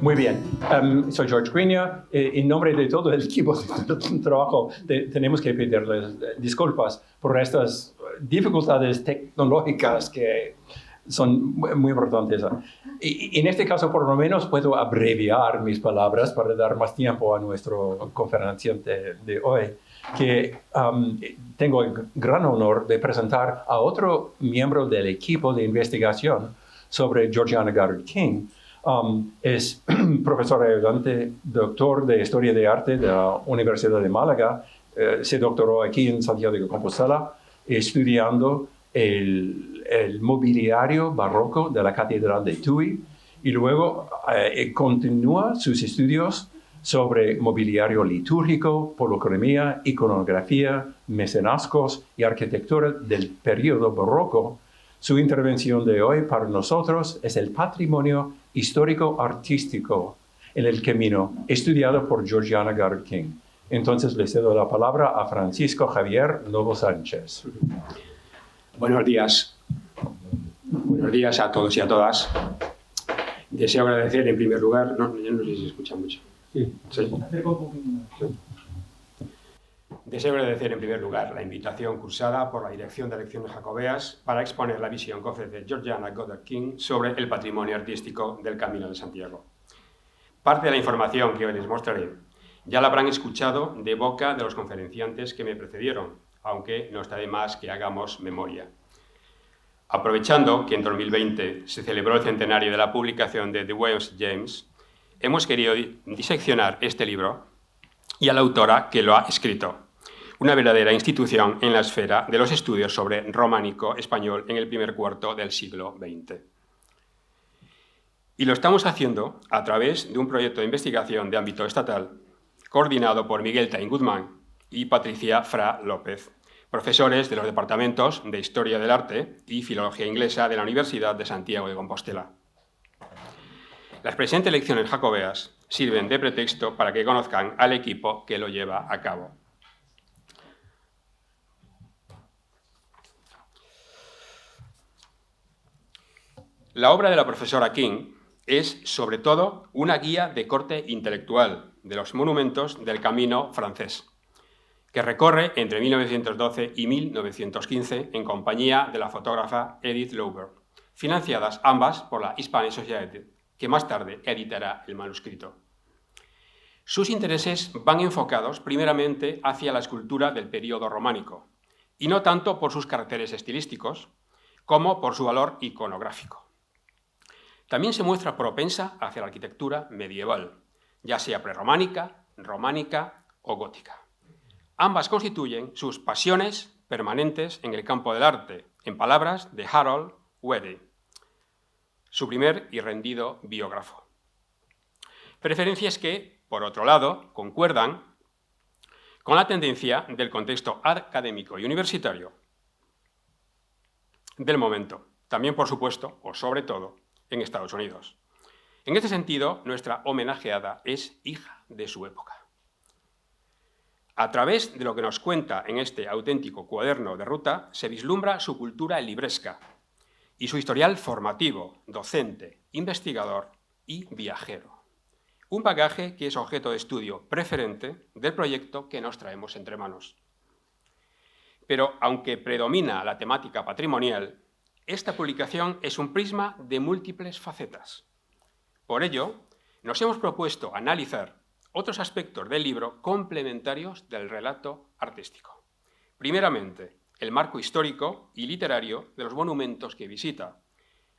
Muy bien. Soy George Greenyer. En nombre de todo el equipo de trabajo, tenemos que pedirles disculpas por estas dificultades tecnológicas que son muy importantes. Y en este caso, por lo menos, puedo abreviar mis palabras para dar más tiempo a nuestro conferenciante de hoy, que tengo el gran honor de presentar a otro miembro del equipo de investigación sobre Georgiana Goddard King. Es profesor ayudante, doctor de Historia de Arte de la Universidad de Málaga. Se doctoró aquí en Santiago de Compostela, estudiando el mobiliario barroco de la Catedral de Tuy, y luego continúa sus estudios sobre mobiliario litúrgico, policromía, iconografía, mecenazgos y arquitectura del periodo barroco. Su intervención de hoy para nosotros es el patrimonio histórico-artístico en el camino, estudiado por Georgiana Goddard King. Entonces le cedo la palabra a Francisco Javier Novo Sánchez. Buenos días. Buenos días a todos y a todas. Deseo agradecer en primer lugar... yo no sé si se escucha mucho. Sí. Deseo agradecer en primer lugar la invitación cursada por la Dirección de Lecciones Jacobeas para exponer la visión que ofrece Georgiana Goddard King sobre el patrimonio artístico del Camino de Santiago. Parte de la información que hoy les mostraré ya la habrán escuchado de boca de los conferenciantes que me precedieron, aunque no está de más que hagamos memoria. Aprovechando que en 2020 se celebró el centenario de la publicación de The Wales James, hemos querido diseccionar este libro y a la autora que lo ha escrito, una verdadera institución en la esfera de los estudios sobre románico español en el primer cuarto del siglo XX. Y lo estamos haciendo a través de un proyecto de investigación de ámbito estatal, coordinado por Miguel Tain Guzmán y Patricia Fra López, profesores de los departamentos de Historia del Arte y Filología Inglesa de la Universidad de Santiago de Compostela. Las presentes lecciones jacobeas sirven de pretexto para que conozcan al equipo que lo lleva a cabo. La obra de la profesora King es, sobre todo, una guía de corte intelectual de los monumentos del camino francés, que recorre entre 1912 y 1915 en compañía de la fotógrafa Edith Lauber, financiadas ambas por la Hispanic Society, que más tarde editará el manuscrito. Sus intereses van enfocados primeramente hacia la escultura del período románico, y no tanto por sus caracteres estilísticos, como por su valor iconográfico. También se muestra propensa hacia la arquitectura medieval, ya sea prerrománica, románica o gótica. Ambas constituyen sus pasiones permanentes en el campo del arte, en palabras de Harold Wedde, su primer y rendido biógrafo. Preferencias que, por otro lado, concuerdan con la tendencia del contexto académico y universitario del momento, también, por supuesto, o sobre todo, en Estados Unidos. En este sentido, nuestra homenajeada es hija de su época. A través de lo que nos cuenta en este auténtico cuaderno de ruta, se vislumbra su cultura libresca y su historial formativo, docente, investigador y viajero. Un bagaje que es objeto de estudio preferente del proyecto que nos traemos entre manos. Pero, aunque predomina la temática patrimonial, esta publicación es un prisma de múltiples facetas. Por ello, nos hemos propuesto analizar otros aspectos del libro complementarios del relato artístico. Primeramente, el marco histórico y literario de los monumentos que visita,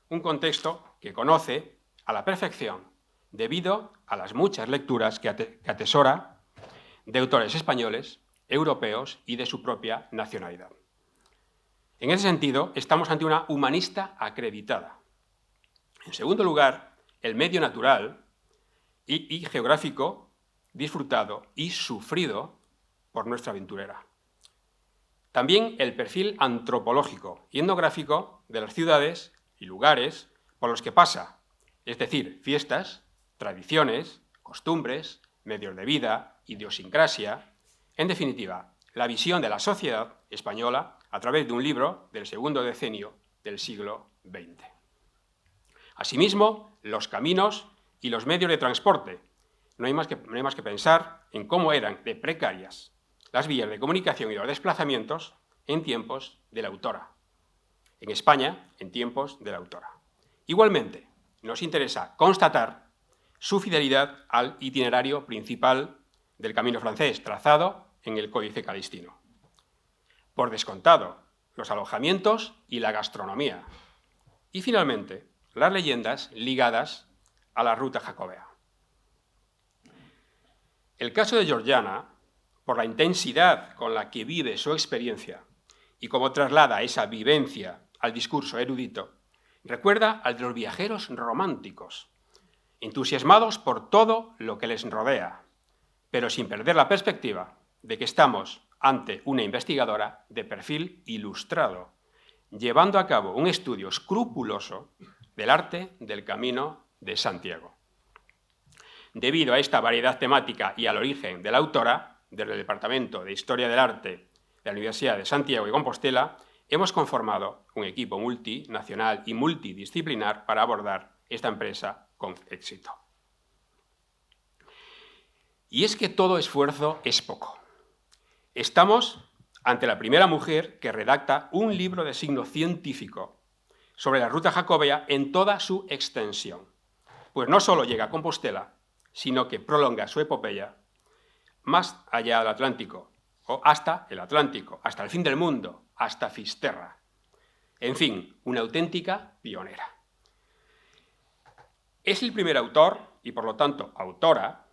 un contexto que conoce a la perfección debido a las muchas lecturas que atesora de autores españoles, europeos y de su propia nacionalidad. En ese sentido, estamos ante una humanista acreditada. En segundo lugar, el medio natural y geográfico disfrutado y sufrido por nuestra aventurera. También el perfil antropológico y etnográfico de las ciudades y lugares por los que pasa, es decir, fiestas, tradiciones, costumbres, medios de vida, idiosincrasia, en definitiva, la visión de la sociedad española a través de un libro del segundo decenio del siglo XX. Asimismo, los caminos y los medios de transporte. No hay más que pensar en cómo eran de precarias las vías de comunicación y los desplazamientos en tiempos de la autora. En España, en tiempos de la autora. Igualmente, nos interesa constatar su fidelidad al itinerario principal del camino francés, trazado en el Códice Calistino. Por descontado, los alojamientos y la gastronomía. Y finalmente, las leyendas ligadas a la ruta jacobea. El caso de Georgiana, por la intensidad con la que vive su experiencia y cómo traslada esa vivencia al discurso erudito, recuerda al de los viajeros románticos, entusiasmados por todo lo que les rodea, pero sin perder la perspectiva de que estamos ante una investigadora de perfil ilustrado, llevando a cabo un estudio escrupuloso del arte del Camino de Santiago. Debido a esta variedad temática y al origen de la autora, desde el Departamento de Historia del Arte de la Universidad de Santiago y Compostela, hemos conformado un equipo multinacional y multidisciplinar para abordar esta empresa con éxito. Y es que todo esfuerzo es poco. Estamos ante la primera mujer que redacta un libro de signo científico sobre la ruta jacobea en toda su extensión, pues no solo llega a Compostela, sino que prolonga su epopeya más allá del Atlántico, o hasta el Atlántico, hasta el fin del mundo, hasta Fisterra. En fin, una auténtica pionera. Es el primer autor, y por lo tanto autora,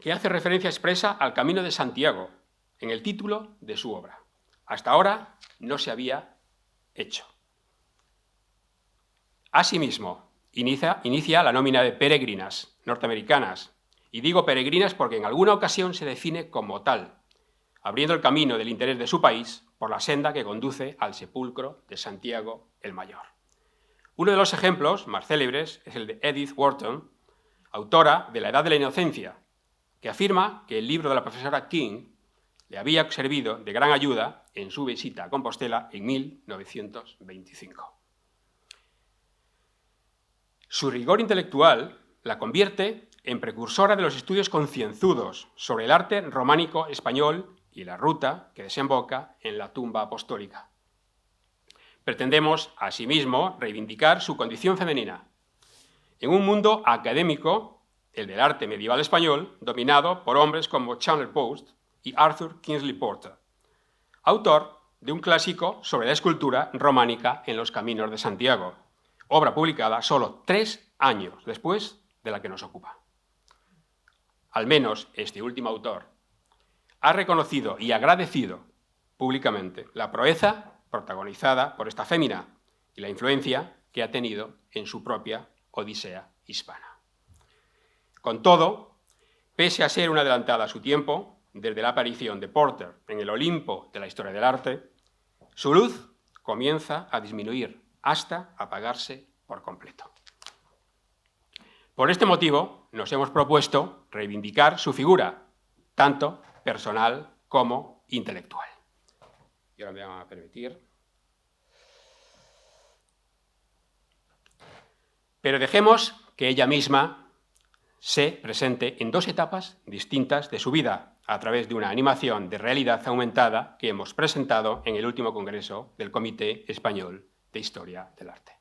que hace referencia expresa al Camino de Santiago en el título de su obra. Hasta ahora no se había hecho. Asimismo, inicia la nómina de peregrinas norteamericanas, y digo peregrinas porque en alguna ocasión se define como tal, abriendo el camino del interés de su país por la senda que conduce al sepulcro de Santiago el Mayor. Uno de los ejemplos más célebres es el de Edith Wharton, autora de La Edad de la Inocencia, que afirma que el libro de la profesora King le había servido de gran ayuda en su visita a Compostela en 1925. Su rigor intelectual la convierte en precursora de los estudios concienzudos sobre el arte románico español y la ruta que desemboca en la tumba apostólica. Pretendemos, asimismo, reivindicar su condición femenina en un mundo académico, el del arte medieval español, dominado por hombres como Chandler Post y Arthur Kingsley Porter, autor de un clásico sobre la escultura románica en los Caminos de Santiago, obra publicada solo 3 años después de la que nos ocupa. Al menos este último autor ha reconocido y agradecido públicamente la proeza protagonizada por esta fémina y la influencia que ha tenido en su propia Odisea hispana. Con todo, pese a ser una adelantada a su tiempo, desde la aparición de Porter en el Olimpo de la historia del arte, su luz comienza a disminuir hasta apagarse por completo. Por este motivo, nos hemos propuesto reivindicar su figura, tanto personal como intelectual. Y ahora me van a permitir. Pero dejemos que ella misma se presente en 2 etapas distintas de su vida, a través de una animación de realidad aumentada que hemos presentado en el último congreso del Comité Español de Historia del Arte.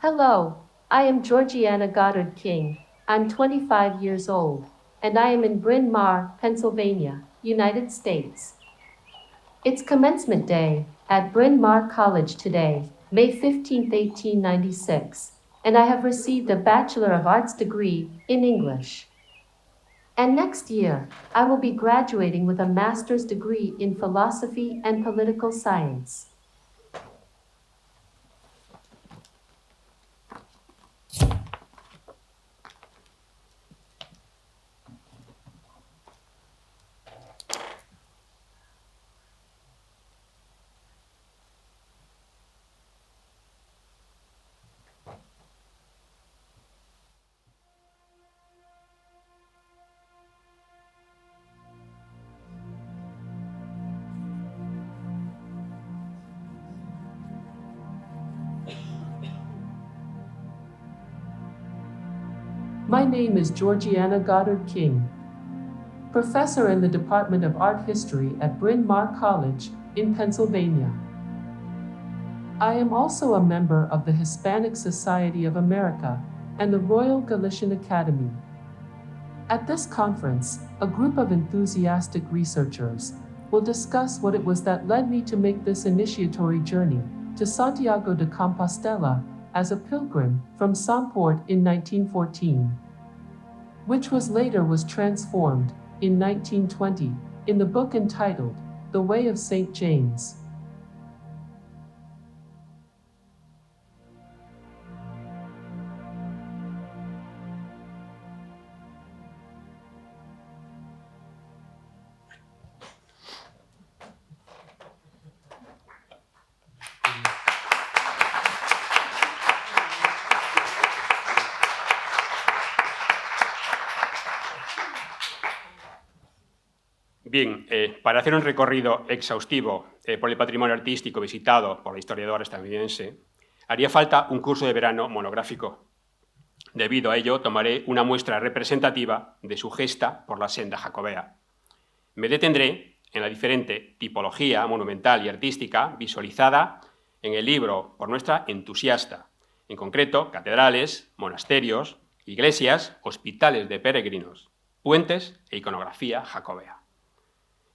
Hello, I am Georgiana Goddard King. I'm 25 years old, and I am in Bryn Mawr, Pennsylvania, United States. It's commencement day at Bryn Mawr College today, May 15, 1896, and I have received a Bachelor of Arts degree in English. And next year, I will be graduating with a master's degree in philosophy and political science. My name is Georgiana Goddard King, professor in the Department of Art History at Bryn Mawr College in Pennsylvania. I am also a member of the Hispanic Society of America and the Royal Galician Academy. At this conference, a group of enthusiastic researchers will discuss what it was that led me to make this initiatory journey to Santiago de Compostela as a pilgrim from Somport in 1914, which later was transformed in 1920 in the book entitled The Way of St. James. Bien, para hacer un recorrido exhaustivo por el patrimonio artístico visitado por la historiadora estadounidense, haría falta un curso de verano monográfico. Debido a ello, tomaré una muestra representativa de su gesta por la senda jacobea. Me detendré en la diferente tipología monumental y artística visualizada en el libro por nuestra entusiasta, en concreto, catedrales, monasterios, iglesias, hospitales de peregrinos, puentes e iconografía jacobea.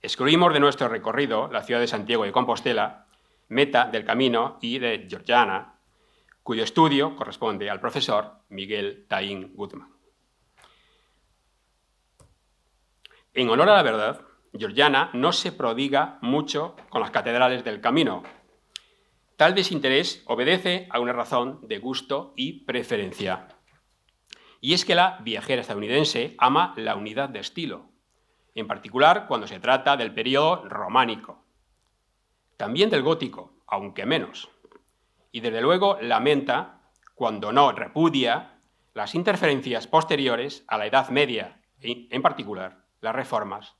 Excluimos de nuestro recorrido la ciudad de Santiago de Compostela, meta del camino, y de Georgiana, cuyo estudio corresponde al profesor Miguel Taín Guzmán. En honor a la verdad, Georgiana no se prodiga mucho con las catedrales del camino. Tal desinterés obedece a una razón de gusto y preferencia. Y es que la viajera estadounidense ama la unidad de estilo, en particular cuando se trata del período románico, también del gótico, aunque menos, y desde luego lamenta, cuando no repudia, las interferencias posteriores a la Edad Media, y en particular las reformas.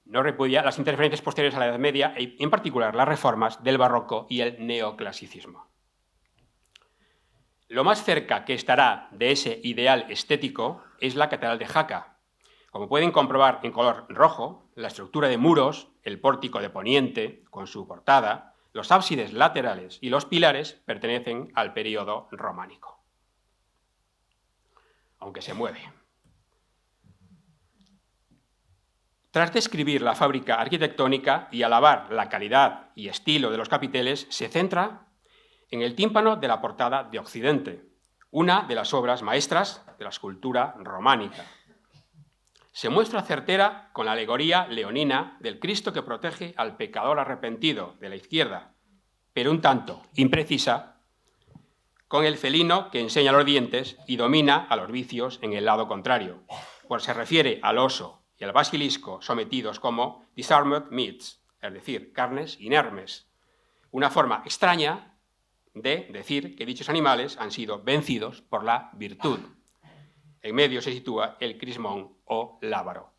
No repudia las interferencias posteriores a la Edad Media, y en particular las reformas del barroco y el neoclasicismo. Lo más cerca que estará de ese ideal estético es la Catedral de Jaca. Como pueden comprobar en color rojo, la estructura de muros, el pórtico de poniente con su portada, los ábsides laterales y los pilares pertenecen al período románico, aunque se mueve. Tras describir la fábrica arquitectónica y alabar la calidad y estilo de los capiteles, se centra en el tímpano de la portada de Occidente, una de las obras maestras de la escultura románica. Se muestra certera con la alegoría leonina del Cristo que protege al pecador arrepentido de la izquierda, pero un tanto imprecisa con el felino que enseña los dientes y domina a los vicios en el lado contrario, pues se refiere al oso y al basilisco sometidos como disarmed meats, es decir, carnes inermes, una forma extraña de decir que dichos animales han sido vencidos por la virtud. En medio se sitúa el crismón o lábaro.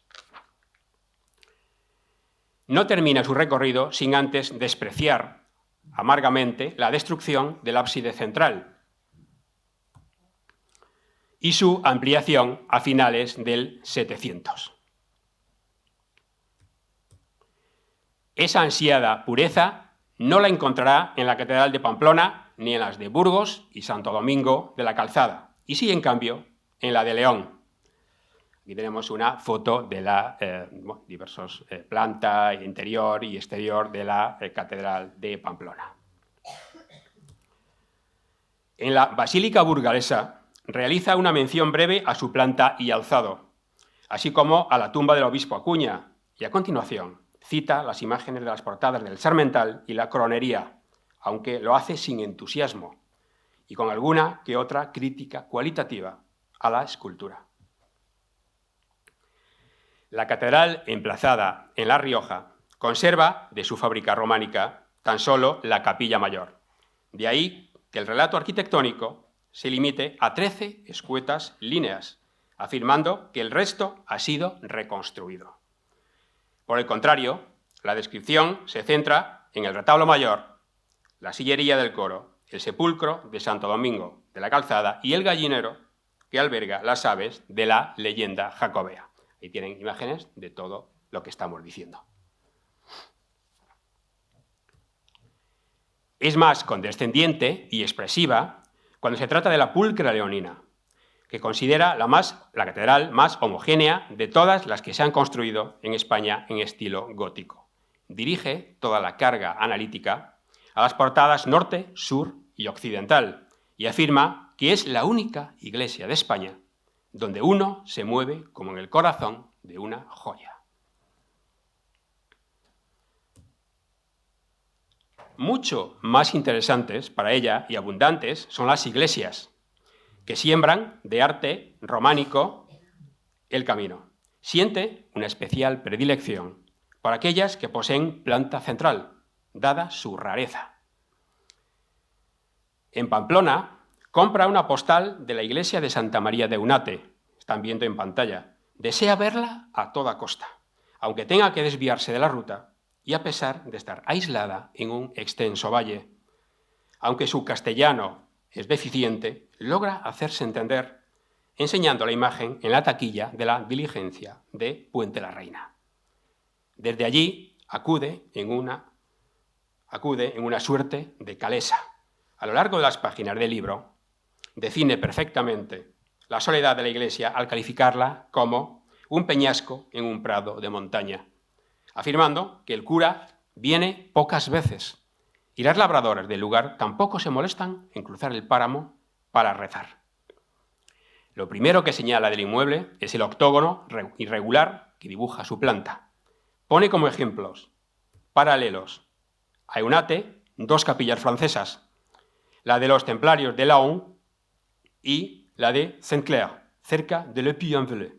No termina su recorrido sin antes despreciar amargamente la destrucción del ábside central y su ampliación a finales del 700. Esa ansiada pureza no la encontrará en la Catedral de Pamplona ni en las de Burgos y Santo Domingo de la Calzada, y sí, en cambio, en la de León. Aquí tenemos una foto de la diversos planta interior y exterior de la Catedral de Pamplona. En la Basílica burgalesa realiza una mención breve a su planta y alzado, así como a la tumba del obispo Acuña, y a continuación cita las imágenes de las portadas del Sarmental y la Coronería, aunque lo hace sin entusiasmo y con alguna que otra crítica cualitativa a la escultura. La catedral, emplazada en La Rioja, conserva de su fábrica románica tan solo la capilla mayor. De ahí que el relato arquitectónico se limite a 13 escuetas líneas, afirmando que el resto ha sido reconstruido. Por el contrario, la descripción se centra en el retablo mayor, la sillería del coro, el sepulcro de Santo Domingo de la Calzada y el gallinero que alberga las aves de la leyenda jacobea. Ahí tienen imágenes de todo lo que estamos diciendo. Es más condescendiente y expresiva cuando se trata de la pulcra leonina, que considera la catedral más homogénea de todas las que se han construido en España en estilo gótico. Dirige toda la carga analítica a las portadas norte, sur y occidental y afirma que es la única iglesia de España donde uno se mueve como en el corazón de una joya. Mucho más interesantes para ella y abundantes son las iglesias, que siembran de arte románico el camino. Siente una especial predilección para aquellas que poseen planta central, dada su rareza. En Pamplona, compra una postal de la iglesia de Santa María de Eunate, están viendo en pantalla. Desea verla a toda costa, aunque tenga que desviarse de la ruta y a pesar de estar aislada en un extenso valle. Aunque su castellano es deficiente, logra hacerse entender enseñando la imagen en la taquilla de la diligencia de Puente la Reina. Desde allí acude en una suerte de calesa. A lo largo de las páginas del libro, define perfectamente la soledad de la iglesia al calificarla como un peñasco en un prado de montaña, afirmando que el cura viene pocas veces y las labradoras del lugar tampoco se molestan en cruzar el páramo para rezar. Lo primero que señala del inmueble es el octógono irregular que dibuja su planta. Pone como ejemplos paralelos a Eunate dos capillas francesas, la de los templarios de Laon y la de Saint-Clair, cerca de Le Puy-en-Velay.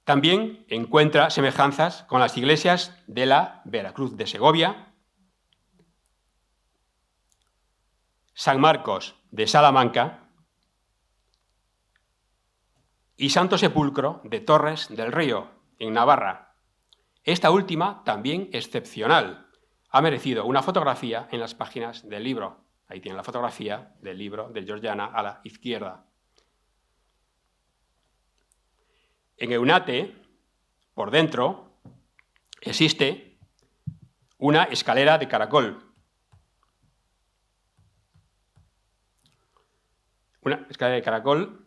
También encuentra semejanzas con las iglesias de la Veracruz de Segovia, San Marcos de Salamanca y Santo Sepulcro de Torres del Río, en Navarra. Esta última, también excepcional, ha merecido una fotografía en las páginas del libro. Ahí tiene la fotografía del libro de Georgiana a la izquierda. En Eunate, por dentro, existe una escalera de caracol. Una escalera de caracol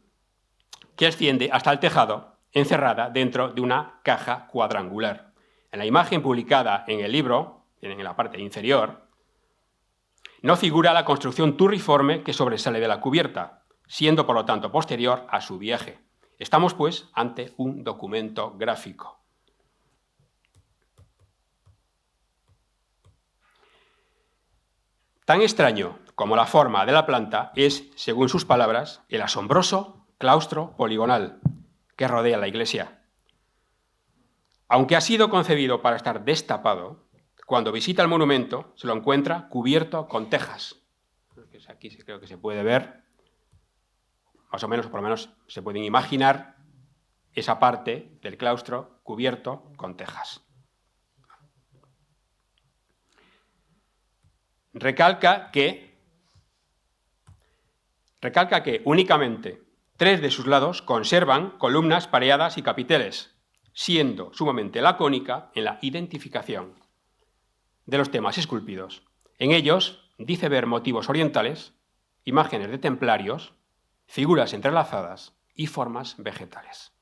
que asciende hasta el tejado, encerrada dentro de una caja cuadrangular. En la imagen publicada en el libro, en la parte inferior, no figura la construcción turriforme que sobresale de la cubierta, siendo por lo tanto posterior a su viaje. Estamos, pues, ante un documento gráfico. Tan extraño como la forma de la planta es, según sus palabras, el asombroso claustro poligonal que rodea la iglesia. Aunque ha sido concebido para estar destapado, cuando visita el monumento se lo encuentra cubierto con tejas. Aquí creo que se puede ver, más o menos, o por lo menos se pueden imaginar esa parte del claustro cubierto con tejas. Recalca que únicamente 3 de sus lados conservan columnas pareadas y capiteles, siendo sumamente lacónica en la identificación de los temas esculpidos. En ellos dice ver motivos orientales, imágenes de templarios, figuras entrelazadas y formas vegetales.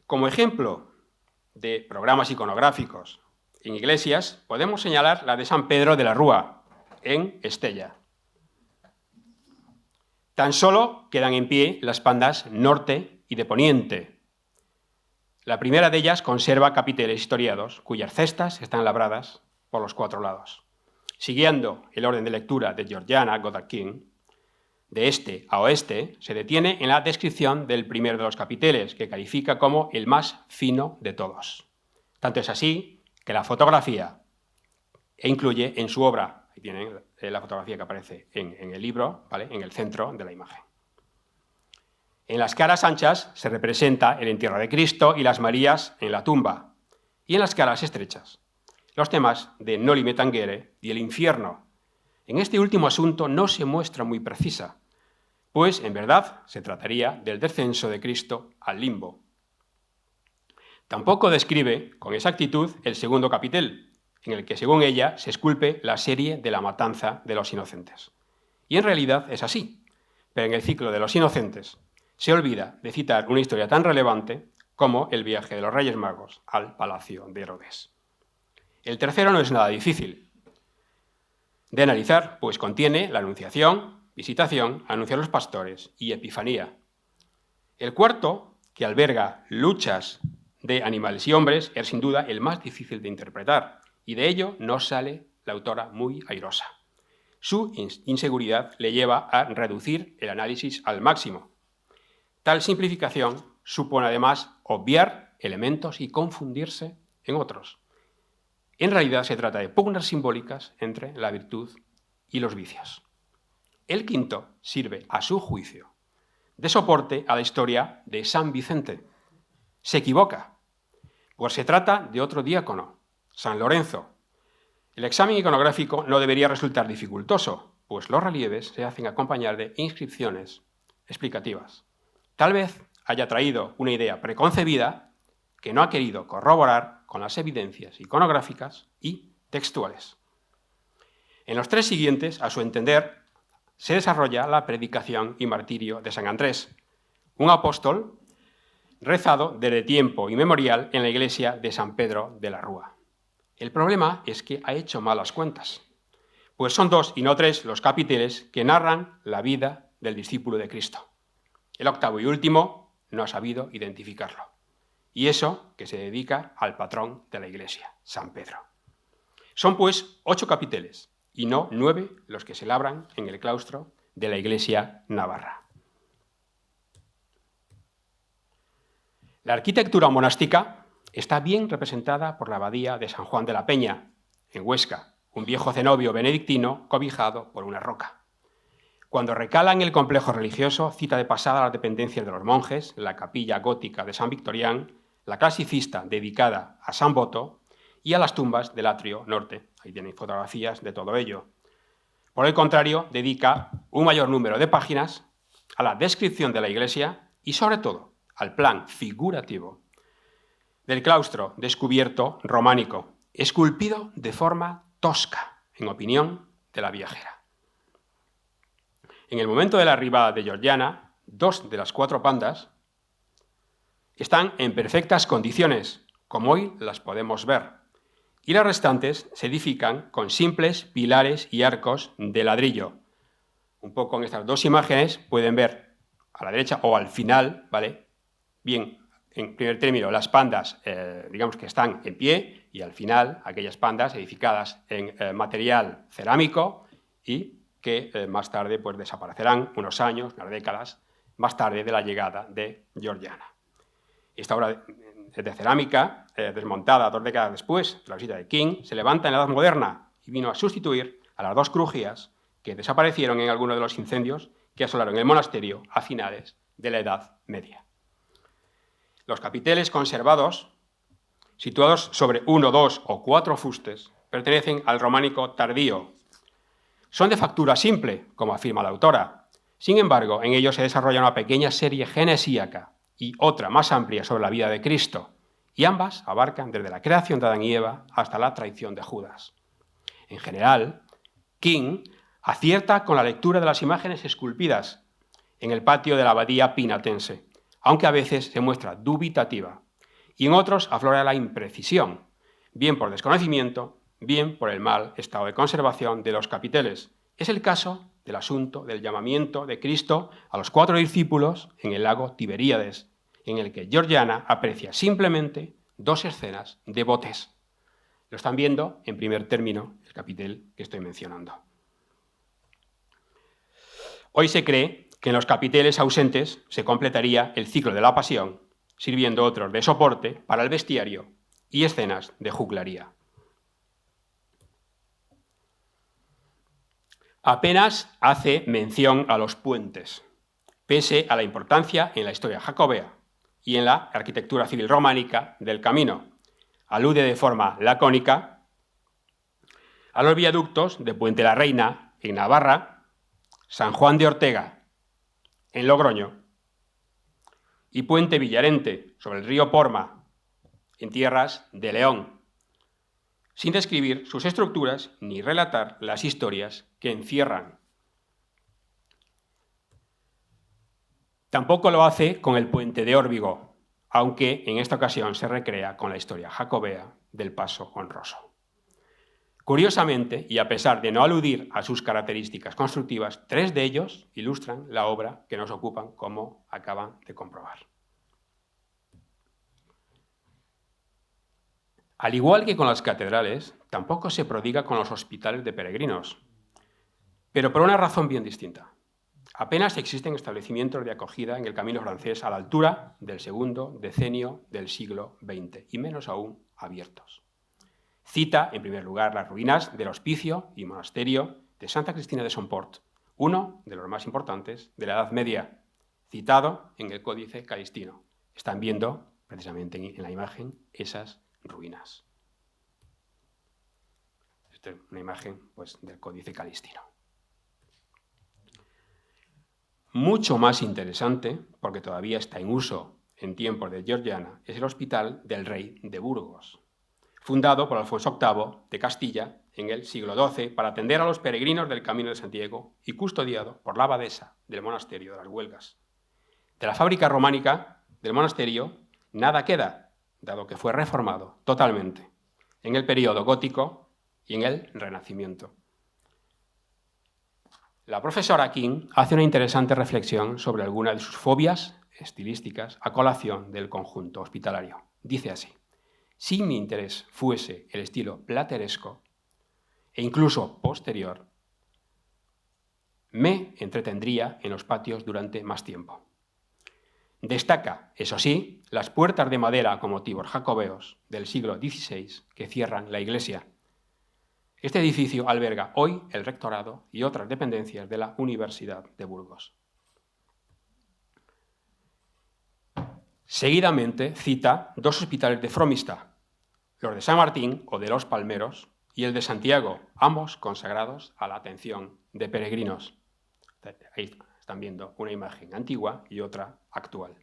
Como ejemplo de programas iconográficos en iglesias, podemos señalar la de San Pedro de la Rúa, en Estella. Tan solo quedan en pie las pandas norte y de poniente. La primera de ellas conserva capiteles historiados, cuyas cestas están labradas por los 4 lados. Siguiendo el orden de lectura de Georgiana Goddard King, de este a oeste, se detiene en la descripción del primero de los capiteles, que califica como el más fino de todos. Tanto es así que la fotografía incluye en su obra, ahí tienen la fotografía que aparece en el libro, ¿vale?, en el centro de la imagen. En las caras anchas se representa el entierro de Cristo y las Marías en la tumba, y en las caras estrechas los temas de Noli Me Tangere y el infierno. En este último asunto no se muestra muy precisa, pues en verdad se trataría del descenso de Cristo al limbo. Tampoco describe con exactitud el segundo capitel, en el que, según ella, se esculpe la serie de la matanza de los inocentes. Y en realidad es así, pero en el ciclo de los inocentes se olvida de citar una historia tan relevante como el viaje de los Reyes Magos al palacio de Herodes. El tercero no es nada difícil de analizar, pues contiene la Anunciación, Visitación, Anuncio a los pastores y Epifanía. El cuarto, que alberga luchas de animales y hombres, es sin duda el más difícil de interpretar, y de ello no sale la autora muy airosa. Su inseguridad le lleva a reducir el análisis al máximo. Tal simplificación supone además obviar elementos y confundirse en otros. En realidad se trata de pugnas simbólicas entre la virtud y los vicios. El quinto sirve, a su juicio, de soporte a la historia de San Vicente. Se equivoca, pues se trata de otro diácono, San Lorenzo. El examen iconográfico no debería resultar dificultoso, pues los relieves se hacen acompañar de inscripciones explicativas. Tal vez haya traído una idea preconcebida que no ha querido corroborar con las evidencias iconográficas y textuales. En los tres siguientes, a su entender, se desarrolla la predicación y martirio de San Andrés, un apóstol rezado desde tiempo inmemorial en la iglesia de San Pedro de la Rúa. El problema es que ha hecho malas cuentas, pues son 2 y no 3 los capiteles que narran la vida del discípulo de Cristo. El octavo y último no ha sabido identificarlo. Y eso que se dedica al patrón de la Iglesia, San Pedro. Son pues 8 capiteles y no 9 los que se labran en el claustro de la Iglesia navarra. La arquitectura monástica está bien representada por la abadía de San Juan de la Peña, en Huesca, un viejo cenobio benedictino cobijado por una roca. Cuando recala en el complejo religioso, cita de pasada las dependencias de los monjes, la capilla gótica de San Victorián, la clasicista dedicada a San Boto y a las tumbas del atrio norte. Ahí tienen fotografías de todo ello. Por el contrario, dedica un mayor número de páginas a la descripción de la iglesia y, sobre todo, al plan figurativo del claustro descubierto románico, esculpido de forma tosca, en opinión de la viajera. En el momento de la arribada de Georgiana, 2 de las 4 pandas están en perfectas condiciones, como hoy las podemos ver, y las restantes se edifican con simples pilares y arcos de ladrillo. Un poco en estas 2 imágenes pueden ver a la derecha o al final, ¿vale? Bien, en primer término, las pandas, digamos que están en pie, y al final, aquellas pandas edificadas en material cerámico y que más tarde pues, desaparecerán unos años, unas décadas más tarde de la llegada de Georgiana. Esta obra de cerámica, desmontada 2 décadas después de la visita de King, se levanta en la Edad Moderna y vino a sustituir a las 2 crujías que desaparecieron en alguno de los incendios que asolaron el monasterio a finales de la Edad Media. Los capiteles conservados, situados sobre 1, 2 o 4 fustes, pertenecen al románico tardío. Son de factura simple, como afirma la autora. Sin embargo, en ellos se desarrolla una pequeña serie genesíaca y otra más amplia sobre la vida de Cristo, y ambas abarcan desde la creación de Adán y Eva hasta la traición de Judas. En general, King acierta con la lectura de las imágenes esculpidas en el patio de la abadía pinatense, aunque a veces se muestra dubitativa, y en otros aflora la imprecisión, bien por desconocimiento, bien por el mal estado de conservación de los capiteles. Es el caso del asunto del llamamiento de Cristo a los 4 discípulos en el lago Tiberíades, en el que Georgiana aprecia simplemente 2 escenas de botes. Lo están viendo en primer término el capitel que estoy mencionando. Hoy se cree que en los capiteles ausentes se completaría el ciclo de la pasión, sirviendo otros de soporte para el bestiario y escenas de juglaría. Apenas hace mención a los puentes, pese a la importancia en la historia jacobea y en la arquitectura civil románica del camino. Alude de forma lacónica a los viaductos de Puente la Reina en Navarra, San Juan de Ortega en Logroño y Puente Villarente sobre el río Porma en tierras de León, sin describir sus estructuras ni relatar las historias que encierran. Tampoco lo hace con el puente de Órbigo, aunque en esta ocasión se recrea con la historia jacobea del paso honroso. Curiosamente, y a pesar de no aludir a sus características constructivas, 3 de ellos ilustran la obra que nos ocupan, como acaban de comprobar. Al igual que con las catedrales, tampoco se prodiga con los hospitales de peregrinos, pero por una razón bien distinta. Apenas existen establecimientos de acogida en el camino francés a la altura del segundo decenio del siglo XX, y menos aún abiertos. Cita, en primer lugar, las ruinas del hospicio y monasterio de Santa Cristina de Somport, uno de los más importantes de la Edad Media, citado en el Códice Calistino. Están viendo, precisamente en la imagen, esas ruinas. Esta es una imagen, pues, del Códice Calistino. Mucho más interesante, porque todavía está en uso en tiempos de Georgiana, es el Hospital del Rey de Burgos, fundado por Alfonso VIII de Castilla en el siglo XII para atender a los peregrinos del Camino de Santiago y custodiado por la abadesa del monasterio de las Huelgas. De la fábrica románica del monasterio nada queda, dado que fue reformado totalmente en el período gótico y en el Renacimiento. La profesora King hace una interesante reflexión sobre algunas de sus fobias estilísticas a colación del conjunto hospitalario. Dice así: si mi interés fuese el estilo plateresco e incluso posterior, me entretendría en los patios durante más tiempo. Destaca, eso sí, las puertas de madera con motivos jacobeos del siglo XVI que cierran la iglesia. Este edificio alberga hoy el rectorado y otras dependencias de la Universidad de Burgos. Seguidamente cita 2 hospitales de Fromista, los de San Martín o de los Palmeros y el de Santiago, ambos consagrados a la atención de peregrinos. Ahí están viendo una imagen antigua y otra actual.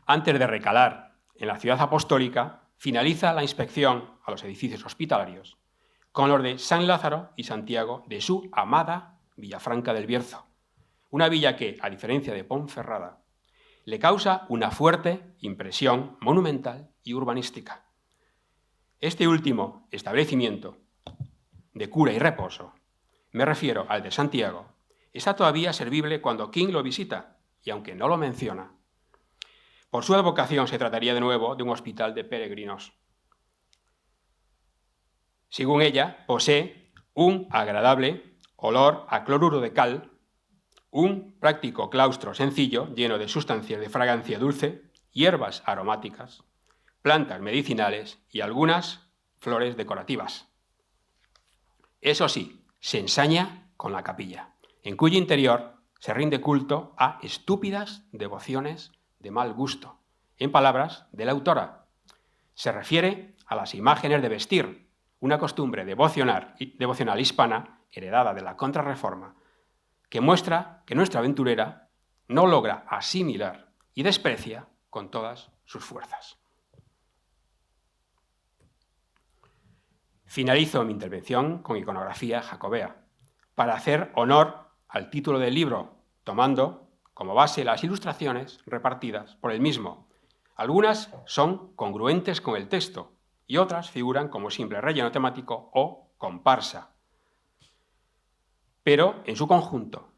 Antes de recalar en la ciudad apostólica, finaliza la inspección a los edificios hospitalarios con los de San Lázaro y Santiago de su amada Villafranca del Bierzo, una villa que, a diferencia de Ponferrada, le causa una fuerte impresión monumental y urbanística. Este último establecimiento de cura y reposo, me refiero al de Santiago, está todavía servible cuando King lo visita, y aunque no lo menciona, por su advocación se trataría de nuevo de un hospital de peregrinos. Según ella, posee un agradable olor a cloruro de cal, un práctico claustro sencillo lleno de sustancias de fragancia dulce, hierbas aromáticas, plantas medicinales y algunas flores decorativas. Eso sí, se ensaña con la capilla, en cuyo interior se rinde culto a estúpidas devociones de mal gusto. En palabras de la autora, se refiere a las imágenes de vestir, una costumbre devocional hispana heredada de la Contrarreforma, que muestra que nuestra aventurera no logra asimilar y desprecia con todas sus fuerzas. Finalizo mi intervención con iconografía jacobea, para hacer honor al título del libro, tomando como base las ilustraciones repartidas por el mismo. Algunas son congruentes con el texto y otras figuran como simple relleno temático o comparsa. Pero, en su conjunto,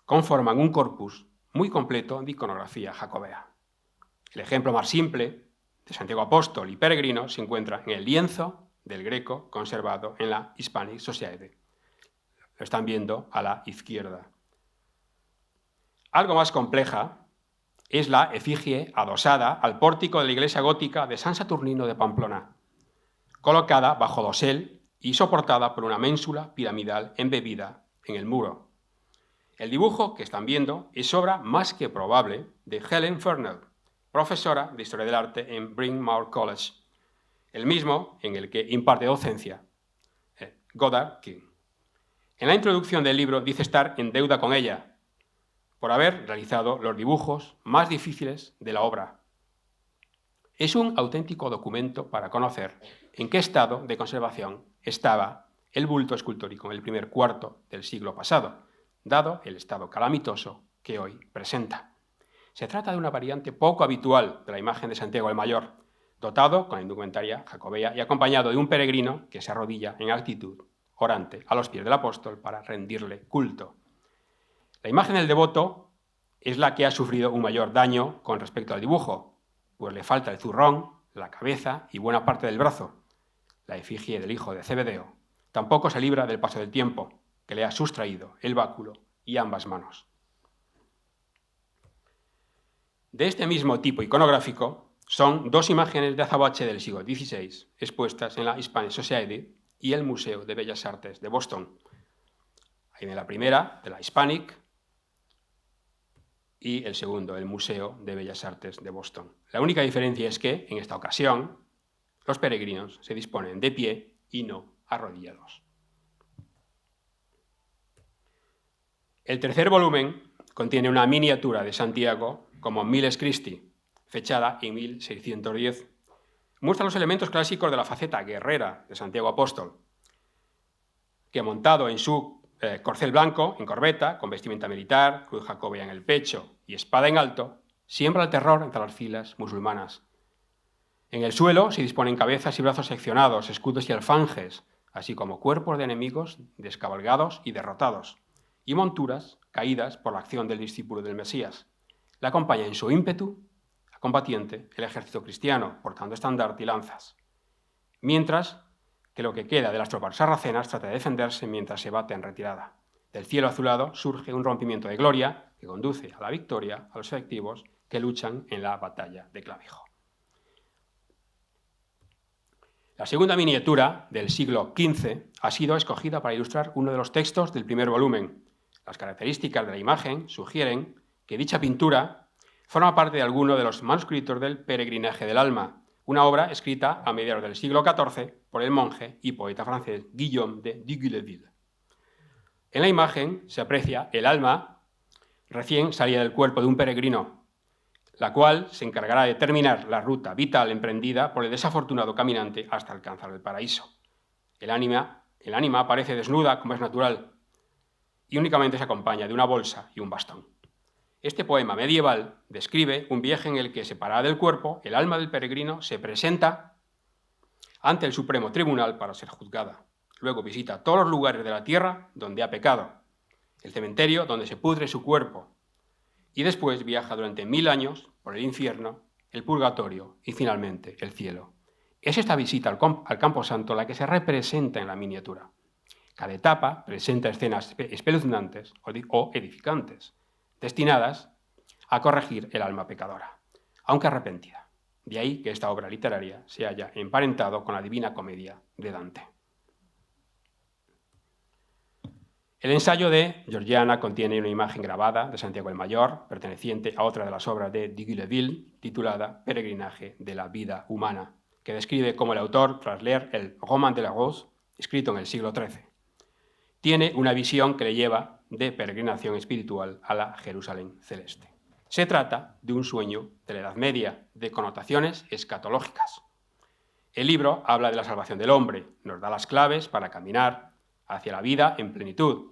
conforman un corpus muy completo de iconografía jacobea. El ejemplo más simple de Santiago Apóstol y Peregrino se encuentra en el lienzo del Greco conservado en la Hispanic Society. Lo están viendo a la izquierda. Algo más compleja es la efigie adosada al pórtico de la iglesia gótica de San Saturnino de Pamplona, colocada bajo dosel y soportada por una ménsula piramidal embebida en el muro. El dibujo que están viendo es obra más que probable de Helen Furnell, profesora de Historia del Arte en Bryn Mawr College, el mismo en el que imparte docencia Goddard King. En la introducción del libro dice estar en deuda con ella por haber realizado los dibujos más difíciles de la obra. Es un auténtico documento para conocer en qué estado de conservación estaba el bulto escultórico en el primer cuarto del siglo pasado, dado el estado calamitoso que hoy presenta. Se trata de una variante poco habitual de la imagen de Santiago el Mayor, dotado con la indumentaria jacobea y acompañado de un peregrino que se arrodilla en actitud orante a los pies del apóstol para rendirle culto. La imagen del devoto es la que ha sufrido un mayor daño con respecto al dibujo, pues le falta el zurrón, la cabeza y buena parte del brazo. La efigie del hijo de Zebedeo tampoco se libra del paso del tiempo, que le ha sustraído el báculo y ambas manos. De este mismo tipo iconográfico son dos imágenes de azabache del siglo XVI, expuestas en la Hispanic Society y el Museo de Bellas Artes de Boston. Hay en la primera, de la Hispanic, y el segundo, el Museo de Bellas Artes de Boston. La única diferencia es que, en esta ocasión, los peregrinos se disponen de pie y no arrodillados. El tercer volumen contiene una miniatura de Santiago como Miles Christi, fechada en 1610. Muestra los elementos clásicos de la faceta guerrera de Santiago Apóstol, que montado en su corcel blanco, en corbeta, con vestimenta militar, cruz jacobea en el pecho y espada en alto, siembra el terror entre las filas musulmanas. En el suelo se disponen cabezas y brazos seccionados, escudos y alfanjes, así como cuerpos de enemigos descabalgados y derrotados, y monturas caídas por la acción del discípulo del Mesías. Le acompaña en su ímpetu combatiente el ejército cristiano, portando estandarte y lanzas, mientras que lo que queda de las tropas sarracenas trata de defenderse mientras se bate en retirada. Del cielo azulado surge un rompimiento de gloria que conduce a la victoria a los efectivos que luchan en la batalla de Clavijo. La segunda miniatura, del siglo XV, ha sido escogida para ilustrar uno de los textos del primer volumen. Las características de la imagen sugieren que dicha pintura forma parte de alguno de los manuscritos del Peregrinaje del Alma, una obra escrita a mediados del siglo XIV por el monje y poeta francés Guillaume de Duguleville. En la imagen se aprecia el alma recién salida del cuerpo de un peregrino, la cual se encargará de determinar la ruta vital emprendida por el desafortunado caminante hasta alcanzar el paraíso. El ánima aparece desnuda, como es natural, y únicamente se acompaña de una bolsa y un bastón. Este poema medieval describe un viaje en el que, separada del cuerpo, el alma del peregrino se presenta ante el Supremo Tribunal para ser juzgada. Luego visita todos los lugares de la tierra donde ha pecado, el cementerio donde se pudre su cuerpo, y después viaja durante 1000 años por el infierno, el purgatorio y finalmente el cielo. Es esta visita al Camposanto la que se representa en la miniatura. Cada etapa presenta escenas espeluznantes o edificantes, destinadas a corregir el alma pecadora, aunque arrepentida. De ahí que esta obra literaria se haya emparentado con la Divina Comedia de Dante. El ensayo de Georgiana contiene una imagen grabada de Santiago el Mayor, perteneciente a otra de las obras de Duguleville, titulada Peregrinaje de la vida humana, que describe cómo el autor, tras leer el Roman de la Rose, escrito en el siglo XIII, tiene una visión que le lleva de peregrinación espiritual a la Jerusalén celeste. Se trata de un sueño de la Edad Media, de connotaciones escatológicas. El libro habla de la salvación del hombre, nos da las claves para caminar hacia la vida en plenitud.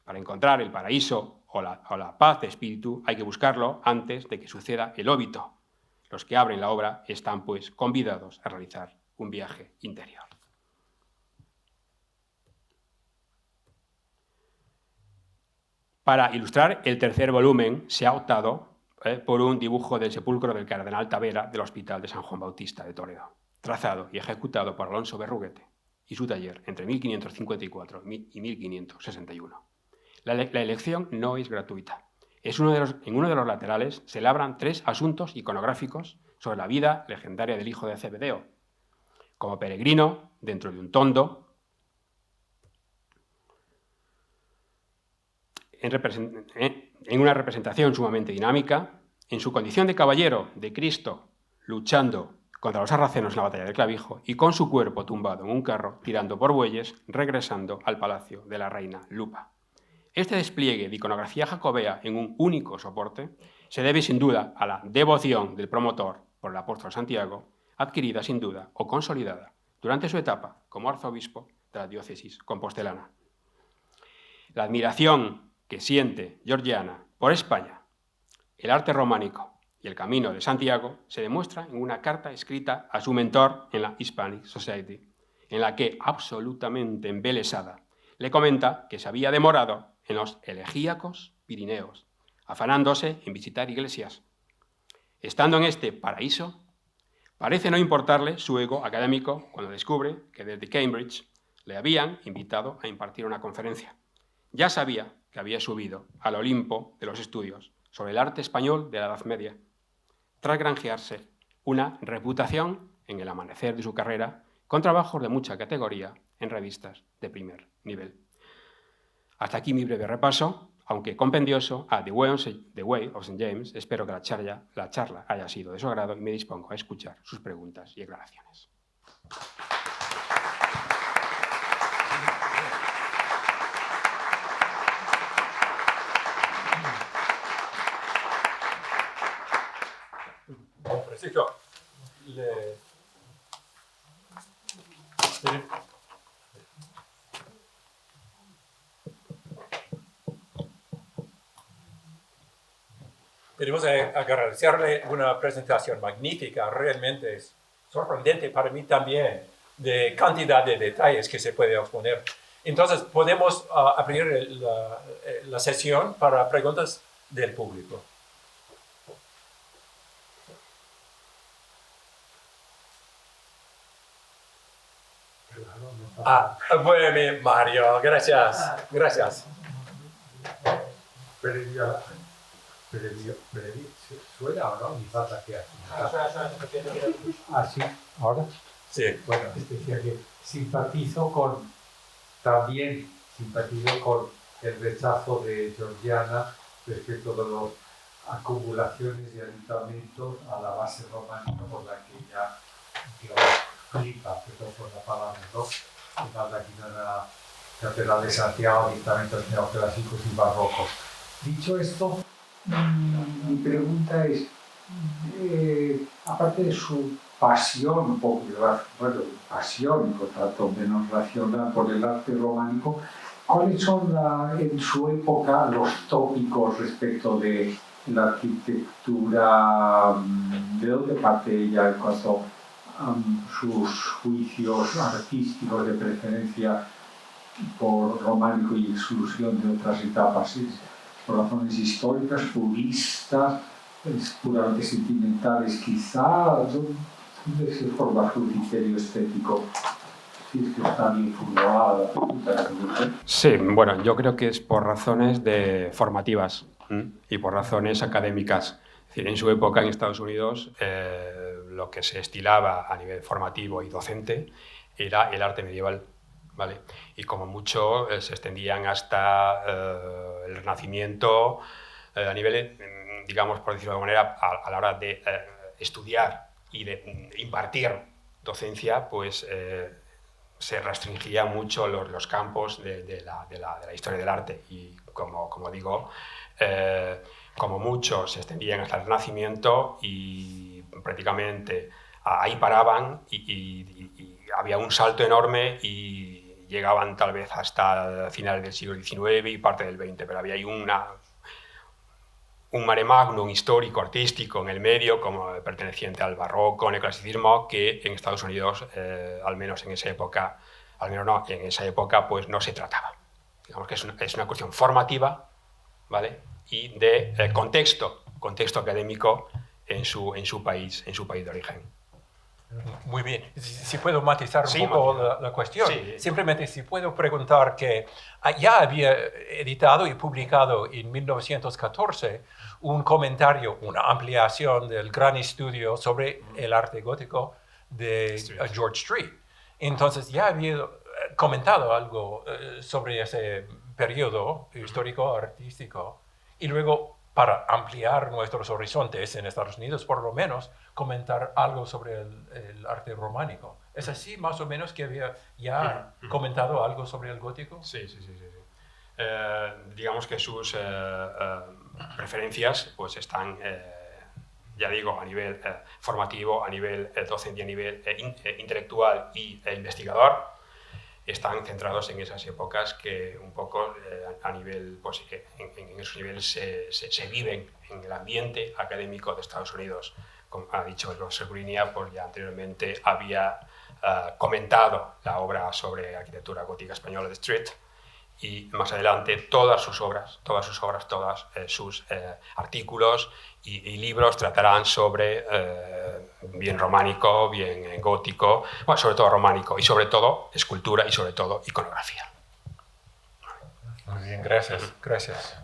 Para encontrar el paraíso o la paz de espíritu hay que buscarlo antes de que suceda el óbito. Los que abren la obra están, pues, convidados a realizar un viaje interior. Para ilustrar el tercer volumen se ha optado por un dibujo del sepulcro del cardenal Tavera del Hospital de San Juan Bautista de Toledo, trazado y ejecutado por Alonso Berruguete y su taller entre 1554 y 1561. La elección no es gratuita. En uno de los laterales se labran 3 asuntos iconográficos sobre la vida legendaria del hijo de Zebedeo. Como peregrino, dentro de un tondo, en una representación sumamente dinámica, en su condición de caballero de Cristo luchando contra los sarracenos en la batalla del Clavijo y con su cuerpo tumbado en un carro tirando por bueyes, regresando al palacio de la reina Lupa. Este despliegue de iconografía jacobea en un único soporte se debe sin duda a la devoción del promotor por el apóstol Santiago, adquirida sin duda o consolidada durante su etapa como arzobispo de la diócesis compostelana. La admiración que siente Georgiana por España, el arte románico y el camino de Santiago se demuestra en una carta escrita a su mentor en la Hispanic Society, en la que, absolutamente embelesada, le comenta que se había demorado en los elegíacos Pirineos, afanándose en visitar iglesias. Estando en este paraíso, parece no importarle su ego académico cuando descubre que desde Cambridge le habían invitado a impartir una conferencia. Ya sabía que había subido al Olimpo de los estudios sobre el arte español de la Edad Media, tras granjearse una reputación en el amanecer de su carrera con trabajos de mucha categoría en revistas de primer nivel. Hasta aquí mi breve repaso, aunque compendioso, a The Way of St. James. Espero que la charla haya sido de su agrado y me dispongo a escuchar sus preguntas y aclaraciones. Queremos agradecerle una presentación magnífica, realmente es sorprendente para mí también, de cantidad de detalles que se puede exponer. Entonces, podemos abrir la sesión para preguntas del público. Muy bien, Mario, gracias. ¿Suena o no? Mi falta que así, ahora. Sí. Bueno, decía que simpatizo con el rechazo de Georgiana respecto de las acumulaciones y ayuntamientos a la base románica por la que ella, digamos, flipa, perdón por la palabra, ¿no? Aquí en la Catedral de Santiago, dictamentos neoclásicos y barrocos. Dicho esto, mi pregunta es, aparte de su pasión popular, pasión por tanto menos racional por el arte románico, ¿cuáles son en su época los tópicos respecto de la arquitectura? ¿De dónde parte ella en cuanto a sus juicios artísticos de preferencia por románico y exclusión de otras etapas? ¿Por razones históricas, puristas, puramente sentimentales quizá? ¿Dónde se forma su criterio estético? Si es que está bien formulada. Sí, bueno, yo creo que es por razones formativas y por razones académicas. Es decir, en su época en Estados Unidos lo que se estilaba a nivel formativo y docente era el arte medieval, ¿vale? Y como mucho se extendían hasta el Renacimiento a nivel, digamos, por decirlo de alguna manera, a la hora de estudiar y de impartir docencia, pues se restringía mucho los campos de la historia del arte y, como digo, como mucho se extendían hasta el Renacimiento y prácticamente ahí paraban y había un salto enorme y llegaban tal vez hasta finales del siglo XIX y parte del XX, pero había ahí un mare magnum histórico, artístico en el medio, como perteneciente al barroco, neoclasicismo, que en Estados Unidos, al menos en esa época, pues no se trataba. Digamos que es una cuestión formativa, ¿vale? Y de contexto académico en su país de origen. Muy bien. Si puedo matizar un poco la cuestión. Sí. Simplemente si puedo preguntar que ya había editado y publicado en 1914 un comentario, una ampliación del gran estudio sobre el arte gótico de George Street. Entonces ya había comentado algo sobre ese periodo histórico artístico y luego para ampliar nuestros horizontes en Estados Unidos, por lo menos, comentar algo sobre el arte románico. ¿Es así más o menos que había ya comentado algo sobre el gótico? Sí. Digamos que sus preferencias pues están, ya digo, a nivel formativo, a nivel docente, a nivel intelectual e investigador, están centrados en esas épocas que un poco a nivel, pues, en esos niveles se viven en el ambiente académico de Estados Unidos. Como ha dicho el profesor Grinia, pues ya anteriormente había comentado la obra sobre arquitectura gótica española de Street, y más adelante todas sus artículos y libros tratarán sobre bien románico, bien gótico, bueno, sobre todo románico, y sobre todo escultura y sobre todo iconografía. Muy bien, gracias.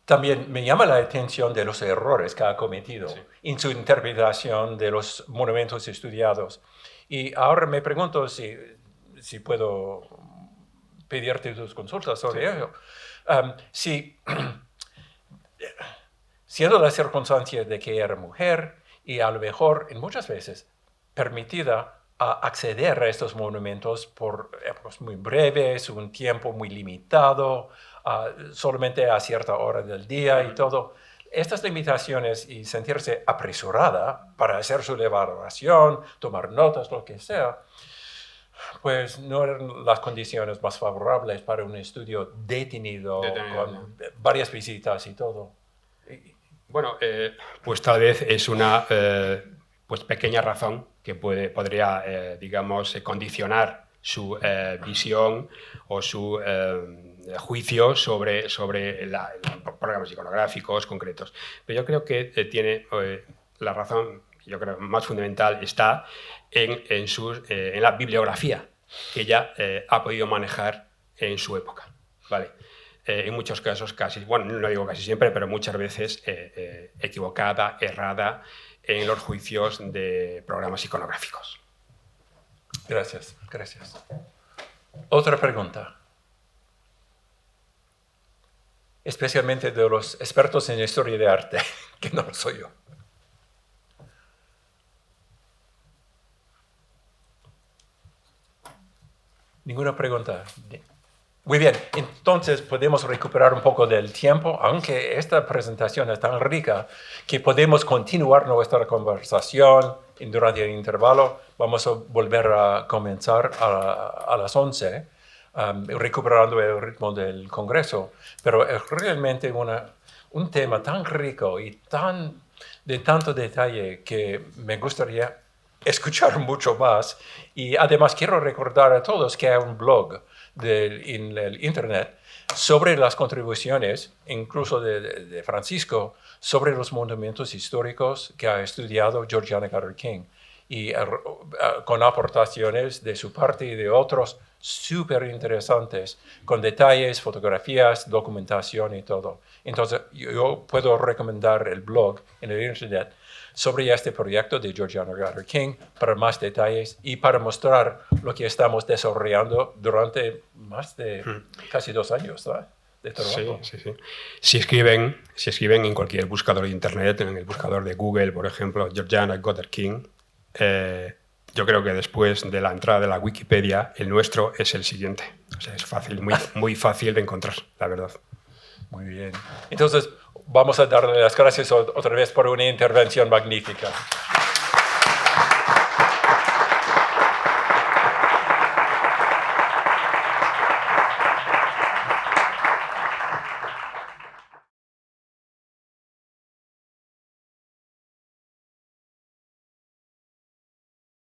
También me llama la atención de los errores que ha cometido en su interpretación de los monumentos estudiados. Y ahora me pregunto si puedo pedirte tus consultas sobre ello. Siendo la circunstancia de que era mujer y a lo mejor, en muchas veces, permitida a acceder a estos monumentos por épocas muy breves, un tiempo muy limitado, solamente a cierta hora del día y todo. Estas limitaciones y sentirse apresurada para hacer su evaluación, tomar notas, lo que sea, pues no eran las condiciones más favorables para un estudio detenido con varias visitas y todo. Bueno, pues tal vez es una pues pequeña razón que podría, digamos, condicionar su visión o su juicio sobre programas iconográficos concretos. Pero yo creo que tiene la razón, yo creo, más fundamental está en la bibliografía que ella ha podido manejar en su época, ¿vale? En muchos casos casi, bueno, no digo casi siempre, pero muchas veces equivocada, errada en los juicios de programas iconográficos. Gracias. Otra pregunta. Especialmente de los expertos en historia de arte, que no soy yo. ¿Ninguna pregunta? Muy bien, entonces podemos recuperar un poco del tiempo, aunque esta presentación es tan rica que podemos continuar nuestra conversación durante el intervalo. Vamos a volver a comenzar a las 11, recuperando el ritmo del Congreso, pero es realmente un tema tan rico y de tanto detalle que me gustaría escuchar mucho más. Y además quiero recordar a todos que hay un blog en el Internet sobre las contribuciones, incluso de Francisco, sobre los monumentos históricos que ha estudiado Georgiana Goddard King, y con aportaciones de su parte y de otros súper interesantes, con detalles, fotografías, documentación y todo. Entonces, yo puedo recomendar el blog en el Internet sobre este proyecto de Georgiana Goddard King para más detalles y para mostrar lo que estamos desarrollando durante más de casi 2 años, ¿no?, de trabajo. Sí. Si escriben en cualquier buscador de Internet, en el buscador de Google, por ejemplo, Georgiana Goddard King, yo creo que después de la entrada de la Wikipedia, el nuestro es el siguiente. O sea, es fácil, muy fácil de encontrar, la verdad. Muy bien. Entonces, vamos a darle las gracias otra vez por una intervención magnífica.